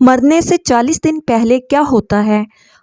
مرنے سے 40 دن پہلے کیا ہوتا ہے؟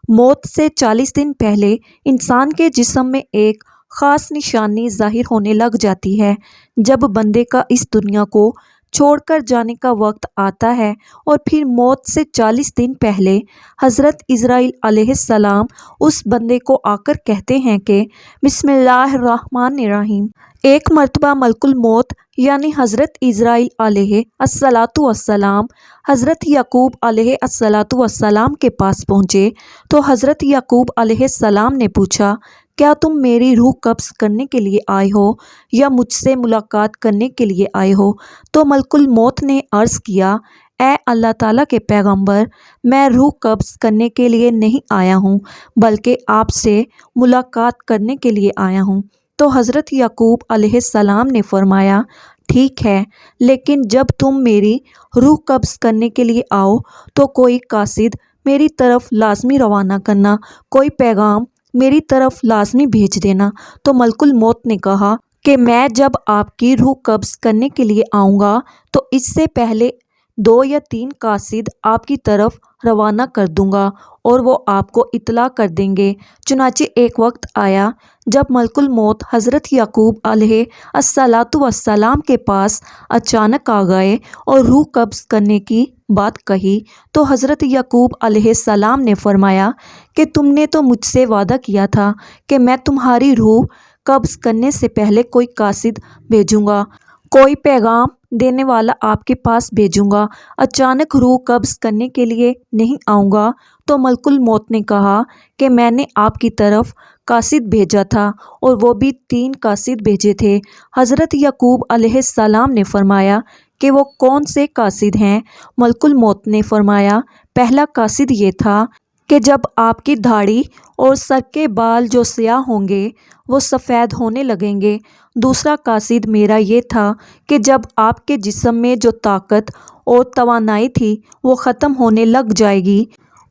موت سے 40 دن پہلے انسان کے جسم میں ایک خاص نشانی ظاہر ہونے لگ جاتی ہے۔ جب بندے کا اس دنیا کو چھوڑ کر جانے کا وقت آتا ہے اور پھر موت سے 40 دن پہلے حضرت عزرائیل علیہ السلام اس بندے کو آ کر کہتے ہیں کہ بسم اللہ الرحمن الرحیم۔ ایک مرتبہ ملک الموت یعنی حضرت عزرائیل علیہ السلام حضرت یعقوب علیہ السلام کے پاس پہنچے تو حضرت یعقوب علیہ السلام نے پوچھا، کیا تم میری روح قبض کرنے کے لیے آئے ہو یا مجھ سے ملاقات کرنے کے لیے آئے ہو؟ تو ملک الموت نے عرض کیا، اے اللہ تعالیٰ کے پیغمبر، میں روح قبض کرنے کے لیے نہیں آیا ہوں بلکہ آپ سے ملاقات کرنے کے لیے آیا ہوں۔ تو حضرت یعقوب علیہ السلام نے فرمایا، ٹھیک ہے، لیکن جب تم میری روح قبض کرنے کے لیے آؤ تو کوئی قاصد میری طرف لازمی روانہ کرنا، کوئی پیغام میری طرف لازمی بھیج دینا۔ تو ملک الموت نے کہا کہ میں جب آپ کی روح قبض کرنے کے لیے آؤں گا تو اس سے پہلے 2 یا 3 قاصد آپ کی طرف روانہ کر دوں گا اور وہ آپ کو اطلاع کر دیں گے۔ چنانچہ ایک وقت آیا جب ملک الموت حضرت یعقوب علیہ السلام کے پاس اچانک آ گئے اور روح قبض کرنے کی بات کہی تو حضرت یعقوب علیہ السلام نے فرمایا کہ تم نے تو مجھ سے وعدہ کیا تھا کہ میں تمہاری روح قبض کرنے سے پہلے کوئی قاصد بھیجوں گا، کوئی پیغام دینے والا آپ کے پاس بھیجوں گا، اچانک روح قبض کرنے کے لیے نہیں آؤں گا۔ تو ملک الموت نے کہا کہ میں نے آپ کی طرف قاصد بھیجا تھا اور وہ بھی 3 قاصد بھیجے تھے۔ حضرت یعقوب علیہ السلام نے فرمایا کہ وہ کون سے قاصد ہیں؟ ملک الموت نے فرمایا، پہلا قاصد یہ تھا کہ جب آپ کی داڑھی اور سر کے بال جو سیاہ ہوں گے وہ سفید ہونے لگیں گے۔ دوسرا قاصد میرا یہ تھا کہ جب آپ کے جسم میں جو طاقت اور توانائی تھی وہ ختم ہونے لگ جائے گی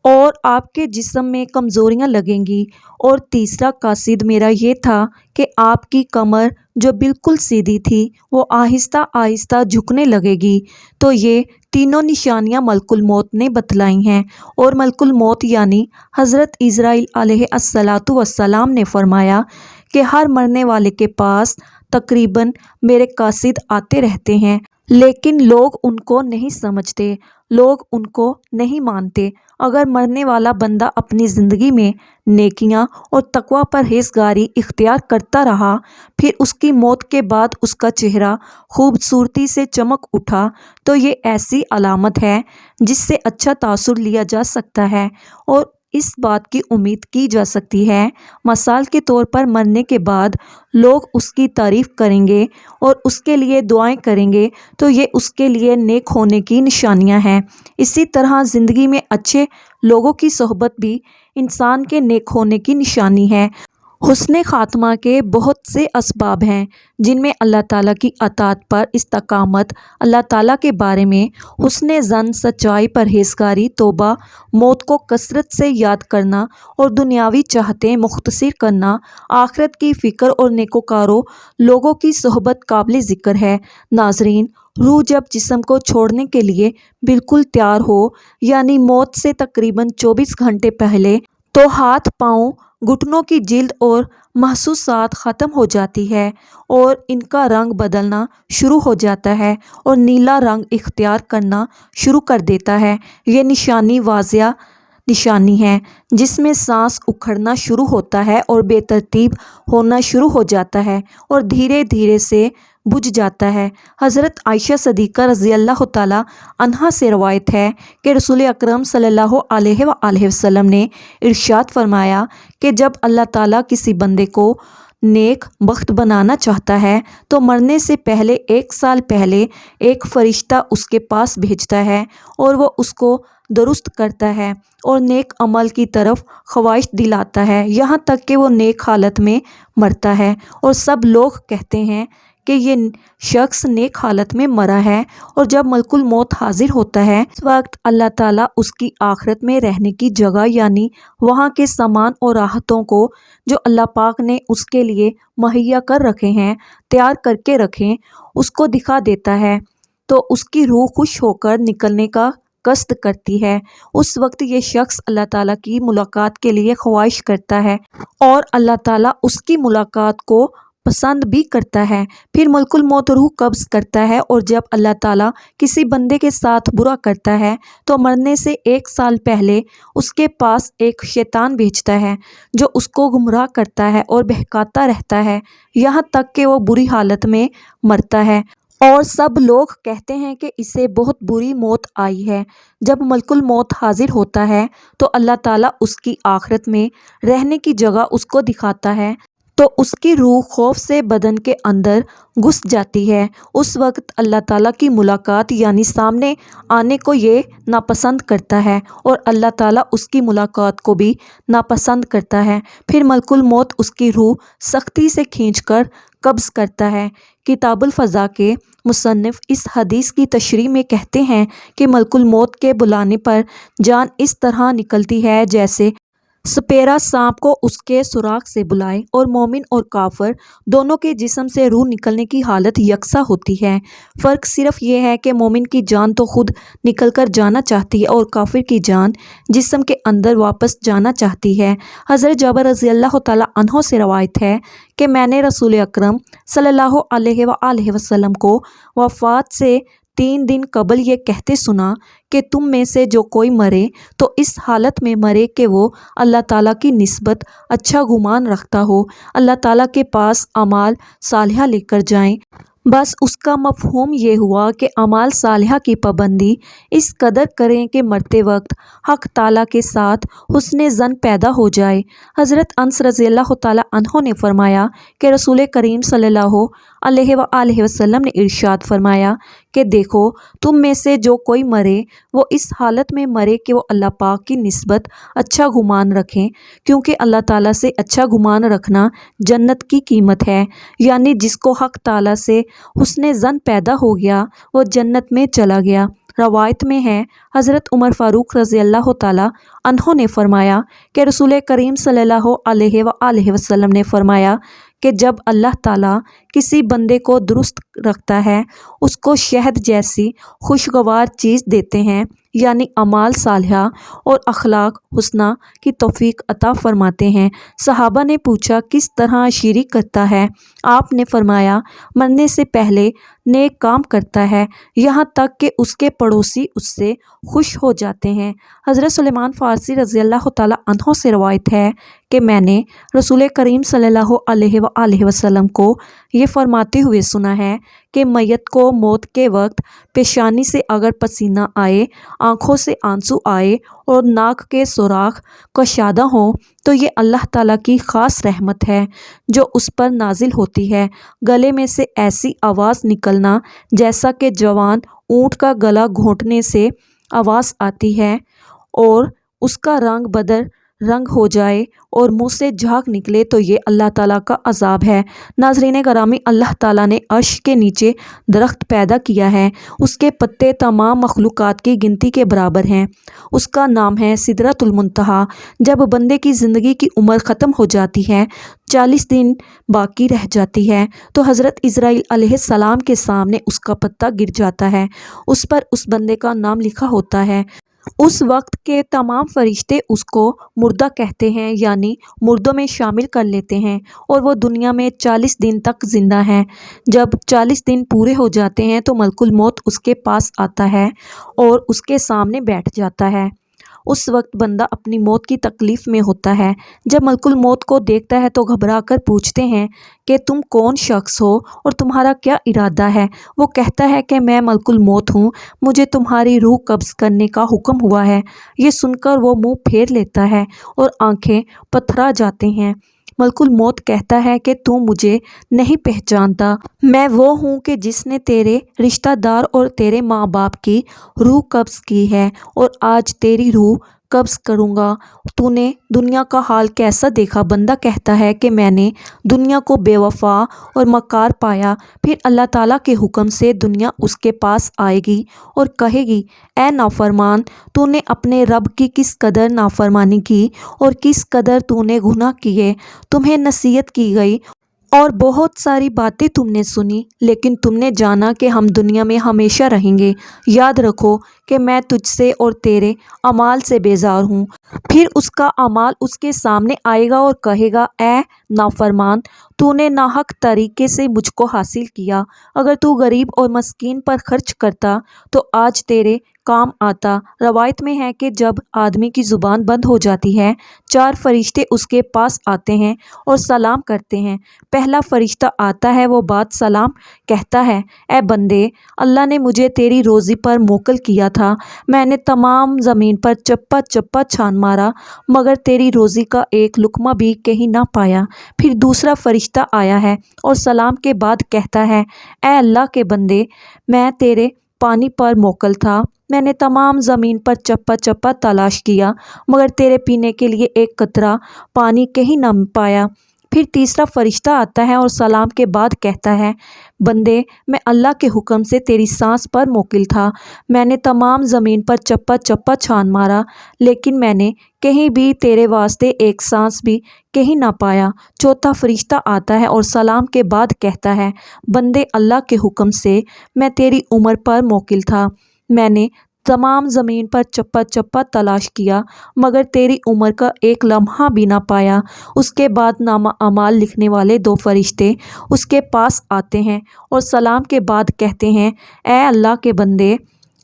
اور آپ کے جسم میں کمزوریاں لگیں گی۔ اور تیسرا قاصد میرا یہ تھا کہ آپ کی کمر جو بالکل سیدھی تھی وہ آہستہ آہستہ جھکنے لگے گی۔ تو یہ تینوں نشانیاں ملک الموت نے بتلائی ہیں، اور ملک الموت یعنی حضرت عزرائیل علیہ السلام نے فرمایا کہ ہر مرنے والے کے پاس تقریباً میرے قاصد آتے رہتے ہیں، لیکن لوگ ان کو نہیں سمجھتے، لوگ ان کو نہیں مانتے۔ اگر مرنے والا بندہ اپنی زندگی میں نیکیاں اور تقوی پرہیزگاری اختیار کرتا رہا، پھر اس کی موت کے بعد اس کا چہرہ خوبصورتی سے چمک اٹھا تو یہ ایسی علامت ہے جس سے اچھا تاثر لیا جا سکتا ہے اور اس بات کی امید کی جا سکتی ہے۔ مثال کے طور پر مرنے کے بعد لوگ اس کی تعریف کریں گے اور اس کے لیے دعائیں کریں گے تو یہ اس کے لیے نیک ہونے کی نشانیاں ہیں۔ اسی طرح زندگی میں اچھے لوگوں کی صحبت بھی انسان کے نیک ہونے کی نشانی ہے۔ حسن خاتمہ کے بہت سے اسباب ہیں جن میں اللہ تعالیٰ کی اطاعت پر استقامت، اللہ تعالیٰ کے بارے میں حسن ظن، سچائی، پرہیزگاری، توبہ، موت کو کثرت سے یاد کرنا اور دنیاوی چاہتیں مختصر کرنا، آخرت کی فکر اور نیکوکاروں لوگوں کی صحبت قابل ذکر ہے۔ ناظرین، روح جب جسم کو چھوڑنے کے لیے بالکل تیار ہو یعنی موت سے تقریباً 24 گھنٹے پہلے، تو ہاتھ، پاؤں، گھٹنوں کی جلد اور محسوسات ختم ہو جاتی ہے اور ان کا رنگ بدلنا شروع ہو جاتا ہے اور نیلا رنگ اختیار کرنا شروع کر دیتا ہے۔ یہ نشانی واضح نشانی ہے جس میں سانس اکھڑنا شروع ہوتا ہے اور بے ترتیب ہونا شروع ہو جاتا ہے اور دھیرے دھیرے سے بجھ جاتا ہے۔ حضرت عائشہ صدیقہ رضی اللہ تعالیٰ عنہا سے روایت ہے کہ رسول اکرم صلی اللہ علیہ وآلہ وسلم نے ارشاد فرمایا کہ جب اللہ تعالیٰ کسی بندے کو نیک بخت بنانا چاہتا ہے تو مرنے سے پہلے 1 سال پہلے ایک فرشتہ اس کے پاس بھیجتا ہے اور وہ اس کو درست کرتا ہے اور نیک عمل کی طرف خواہش دلاتا ہے یہاں تک کہ وہ نیک حالت میں مرتا ہے، اور سب لوگ کہتے ہیں کہ یہ شخص نیک حالت میں مرا ہے۔ اور جب ملک الموت حاضر ہوتا ہے اس وقت اللہ تعالیٰ اس کی آخرت میں رہنے کی جگہ یعنی وہاں کے سامان اور راحتوں کو جو اللہ پاک نے اس کے لیے مہیا کر رکھے ہیں، تیار کر کے رکھیں، اس کو دکھا دیتا ہے تو اس کی روح خوش ہو کر نکلنے کا قصد کرتی ہے، اس وقت یہ شخص اللہ تعالیٰ کی ملاقات کے لیے خواہش کرتا ہے اور اللہ تعالیٰ اس کی ملاقات کو پسند بھی کرتا ہے۔ پھر ملک الموت روح قبض کرتا ہے، اور جب اللہ تعالیٰ کسی بندے کے ساتھ برا کرتا ہے تو مرنے سے 1 سال پہلے اس کے پاس ایک شیطان بھیجتا ہے جو اس کو گمراہ کرتا ہے اور بہکاتا رہتا ہے یہاں تک کہ وہ بری حالت میں مرتا ہے، اور سب لوگ کہتے ہیں کہ اسے بہت بری موت آئی ہے۔ جب ملک الموت حاضر ہوتا ہے تو اللہ تعالیٰ اس کی آخرت میں رہنے کی جگہ اس کو دکھاتا ہے، تو اس کی روح خوف سے بدن کے اندر گھس جاتی ہے۔ اس وقت اللہ تعالیٰ کی ملاقات یعنی سامنے آنے کو یہ ناپسند کرتا ہے، اور اللہ تعالیٰ اس کی ملاقات کو بھی ناپسند کرتا ہے۔ پھر ملک الموت اس کی روح سختی سے کھینچ کر قبض کرتا ہے۔ کتاب الفضا کے مصنف اس حدیث کی تشریح میں کہتے ہیں کہ ملک الموت کے بلانے پر جان اس طرح نکلتی ہے جیسے سپیرا سانپ کو اس کے سوراخ سے بلائے، اور مومن اور کافر دونوں کے جسم سے روح نکلنے کی حالت یکساں ہوتی ہے۔ فرق صرف یہ ہے کہ مومن کی جان تو خود نکل کر جانا چاہتی ہے اور کافر کی جان جسم کے اندر واپس جانا چاہتی ہے۔ حضرت جابر رضی اللہ تعالیٰ عنہ سے روایت ہے کہ میں نے رسول اکرم صلی اللہ علیہ وآلہ وسلم کو وفات سے 3 دن قبل یہ کہتے سنا کہ تم میں سے جو کوئی مرے تو اس حالت میں مرے کہ وہ اللہ تعالیٰ کی نسبت اچھا گمان رکھتا ہو، اللہ تعالیٰ کے پاس اعمال صالحہ لے کر جائیں۔ بس اس کا مفہوم یہ ہوا کہ اعمال صالحہ کی پابندی اس قدر کریں کہ مرتے وقت حق تعالیٰ کے ساتھ حسن ظن پیدا ہو جائے۔ حضرت انس رضی اللہ تعالیٰ عنہ نے فرمایا کہ رسول کریم صلی اللہ علیہ وآلہ وسلم نے ارشاد فرمایا کہ دیکھو، تم میں سے جو کوئی مرے وہ اس حالت میں مرے کہ وہ اللہ پاک کی نسبت اچھا گمان رکھیں، کیونکہ اللہ تعالیٰ سے اچھا گمان رکھنا جنت کی قیمت ہے، یعنی جس کو حق تعالیٰ سے حسن ظن پیدا ہو گیا وہ جنت میں چلا گیا۔ روایت میں ہے حضرت عمر فاروق رضی اللہ تعالیٰ عنہ نے فرمایا کہ رسول کریم صلی اللہ علیہ وآلہ وسلم نے فرمایا کہ جب اللہ تعالیٰ کسی بندے کو درست رکھتا ہے اس کو شہد جیسی خوشگوار چیز دیتے ہیں، یعنی اعمال صالحہ اور اخلاق حسنہ کی توفیق عطا فرماتے ہیں۔ صحابہ نے پوچھا کس طرح شریک کرتا ہے؟ آپ نے فرمایا مرنے سے پہلے نیک کام کرتا ہے یہاں تک کہ اس کے پڑوسی اس سے خوش ہو جاتے ہیں۔ حضرت سلیمان فارسی رضی اللہ تعالیٰ عنہ سے روایت ہے کہ میں نے رسول کریم صلی اللہ علیہ وآلہ وسلم کو یہ فرماتے ہوئے سنا ہے کہ میت کو موت کے وقت پیشانی سے اگر پسینہ آئے، آنکھوں سے آنسو آئے اور ناک کے سوراخ کشادہ ہوں تو یہ اللہ تعالیٰ کی خاص رحمت ہے جو اس پر نازل ہوتی ہے۔ گلے میں سے ایسی آواز نکلنا جیسا کہ جوان اونٹ کا گلا گھونٹنے سے آواز آتی ہے، اور اس کا رنگ بدر رنگ ہو جائے اور منہ سے جھاگ نکلے تو یہ اللہ تعالیٰ کا عذاب ہے۔ ناظرین گرامی، اللہ تعالیٰ نے عرش کے نیچے درخت پیدا کیا ہے، اس کے پتے تمام مخلوقات کی گنتی کے برابر ہیں۔ اس کا نام ہے سدرۃ المنتہا۔ جب بندے کی زندگی کی عمر ختم ہو جاتی ہے، 40 دن باقی رہ جاتی ہے، تو حضرت اسرائیل علیہ السلام کے سامنے اس کا پتا گر جاتا ہے، اس پر اس بندے کا نام لکھا ہوتا ہے۔ اس وقت کے تمام فرشتے اس کو مردہ کہتے ہیں، یعنی مردوں میں شامل کر لیتے ہیں، اور وہ دنیا میں 40 دن تک زندہ ہیں۔ جب 40 دن پورے ہو جاتے ہیں تو ملک الموت اس کے پاس آتا ہے اور اس کے سامنے بیٹھ جاتا ہے۔ اس وقت بندہ اپنی موت کی تکلیف میں ہوتا ہے۔ جب ملک الموت کو دیکھتا ہے تو گھبرا کر پوچھتے ہیں کہ تم کون شخص ہو اور تمہارا کیا ارادہ ہے؟ وہ کہتا ہے کہ میں ملک الموت ہوں، مجھے تمہاری روح قبض کرنے کا حکم ہوا ہے۔ یہ سن کر وہ منہ پھیر لیتا ہے اور آنکھیں پتھرا جاتے ہیں۔ ملک الموت کہتا ہے کہ تو مجھے نہیں پہچانتا، میں وہ ہوں کہ جس نے تیرے رشتہ دار اور تیرے ماں باپ کی روح قبض کی ہے، اور آج تیری روح قبض کروں گا۔ تو نے دنیا کا حال کیسا دیکھا؟ بندہ کہتا ہے کہ میں نے دنیا کو بے وفا اور مکار پایا۔ پھر اللہ تعالیٰ کے حکم سے دنیا اس کے پاس آئے گی اور کہے گی، اے نافرمان، تو نے اپنے رب کی کس قدر نافرمانی کی اور کس قدر تو نے گناہ کیے۔ تمہیں نصیحت کی گئی اور بہت ساری باتیں تم نے سنی، لیکن تم نے جانا کہ ہم دنیا میں ہمیشہ رہیں گے۔ یاد رکھو کہ میں تجھ سے اور تیرے اعمال سے بیزار ہوں۔ پھر اس کا اعمال اس کے سامنے آئے گا اور کہے گا، اے نافرمان، تو نے ناحق طریقے سے مجھ کو حاصل کیا۔ اگر تو غریب اور مسکین پر خرچ کرتا تو آج تیرے کام آتا۔ روایت میں ہے کہ جب آدمی کی زبان بند ہو جاتی ہے، 4 فرشتے اس کے پاس آتے ہیں اور سلام کرتے ہیں۔ پہلا فرشتہ آتا ہے، وہ بات سلام کہتا ہے، اے بندے، اللہ نے مجھے تیری روزی پر موکل کیا تھا۔ میں نے تمام زمین پر چپا چپا چھان مارا مگر تیری روزی کا ایک لقمہ بھی کہیں نہ پایا۔ پھر دوسرا فرشتہ آیا ہے اور سلام کے بعد کہتا ہے، اے اللہ کے بندے، میں تیرے پانی پر موکل تھا۔ میں نے تمام زمین پر چپا چپا تلاش کیا مگر تیرے پینے کے لیے ایک قطرہ پانی کہیں نہ پایا۔ پھر تیسرا فرشتہ آتا ہے اور سلام کے بعد کہتا ہے، بندے، میں اللہ کے حکم سے تیری سانس پر موکل تھا۔ میں نے تمام زمین پر چپا چپا چھان مارا لیکن میں نے کہیں بھی تیرے واسطے ایک سانس بھی کہیں نہ پایا۔ چوتھا فرشتہ آتا ہے اور سلام کے بعد کہتا ہے، بندے، اللہ کے حکم سے میں تیری عمر پر موکل تھا۔ میں نے تمام زمین پر چپا چپا تلاش کیا مگر تیری عمر کا ایک لمحہ بھی نہ پایا۔ اس کے بعد نامہ اعمال لکھنے والے 2 فرشتے اس کے پاس آتے ہیں اور سلام کے بعد کہتے ہیں، اے اللہ کے بندے،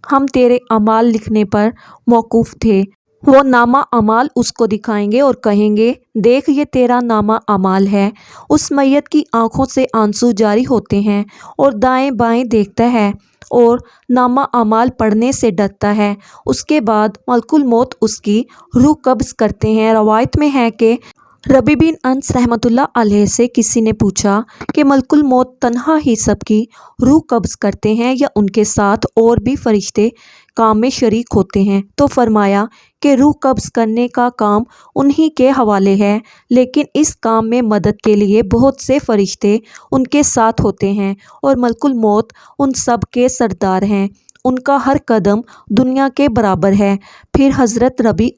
ہم تیرے اعمال لکھنے پر موقوف تھے۔ وہ نامہ اعمال اس کو دکھائیں گے اور کہیں گے، دیکھ، یہ تیرا نامہ اعمال ہے۔ اس میت کی آنکھوں سے آنسو جاری ہوتے ہیں اور دائیں بائیں دیکھتا ہے اور نامہ اعمال پڑھنے سے ڈرتا ہے۔ اس کے بعد ملک الموت اس کی روح قبض کرتے ہیں۔ روایت میں ہے کہ ربیع بن انس رحمۃ اللہ علیہ سے کسی نے پوچھا کہ ملک الموت تنہا ہی سب کی روح قبض کرتے ہیں یا ان کے ساتھ اور بھی فرشتے کام میں شریک ہوتے ہیں؟ تو فرمایا کہ روح قبض کرنے کا کام انہی کے حوالے ہے، لیکن اس کام میں مدد کے لیے بہت سے فرشتے ان کے ساتھ ہوتے ہیں اور ملک الموت ان سب کے سردار ہیں۔ ان کا ہر قدم دنیا کے برابر ہے۔ پھر حضرت ربیع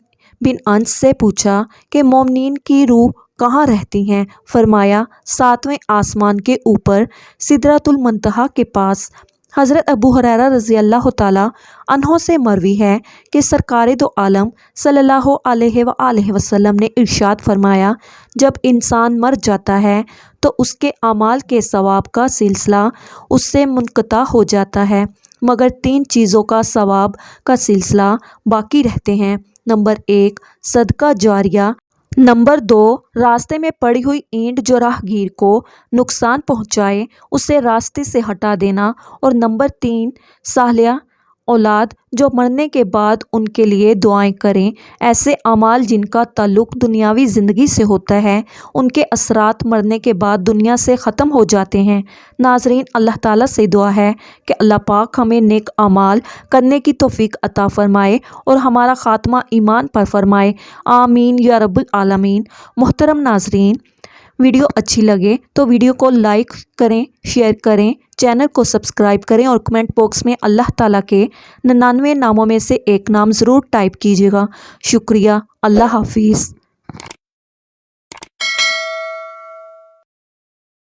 بن انس سے پوچھا کہ مومنین کی روح کہاں رہتی ہیں؟ فرمایا، 7ویں آسمان کے اوپر سدرۃ المنتہا کے پاس۔ حضرت ابو ہریرہ رضی اللہ تعالیٰ عنہ سے مروی ہے کہ سرکار دو عالم صلی اللہ علیہ وآلہ وسلم نے ارشاد فرمایا، جب انسان مر جاتا ہے تو اس کے اعمال کے ثواب کا سلسلہ اس سے منقطع ہو جاتا ہے مگر 3 چیزوں کا ثواب کا سلسلہ باقی رہتے ہیں۔ نمبر 1، صدقہ جاریہ۔ نمبر 2، راستے میں پڑی ہوئی اینٹ جو راہ گیر کو نقصان پہنچائے اسے راستے سے ہٹا دینا۔ اور نمبر 3، صالح اولاد جو مرنے کے بعد ان کے لیے دعائیں کریں۔ ایسے اعمال جن کا تعلق دنیاوی زندگی سے ہوتا ہے، ان کے اثرات مرنے کے بعد دنیا سے ختم ہو جاتے ہیں۔ ناظرین، اللہ تعالیٰ سے دعا ہے کہ اللہ پاک ہمیں نیک اعمال کرنے کی توفیق عطا فرمائے اور ہمارا خاتمہ ایمان پر فرمائے، آمین یا رب العالمین۔ محترم ناظرین، ویڈیو اچھی لگے تو ویڈیو کو لائک کریں، شیئر کریں، چینل کو سبسکرائب کریں اور کمنٹ باکس میں اللہ تعالیٰ کے 99 ناموں میں سے ایک نام ضرور ٹائپ کیجیے گا۔ شکریہ۔ اللہ حافظ۔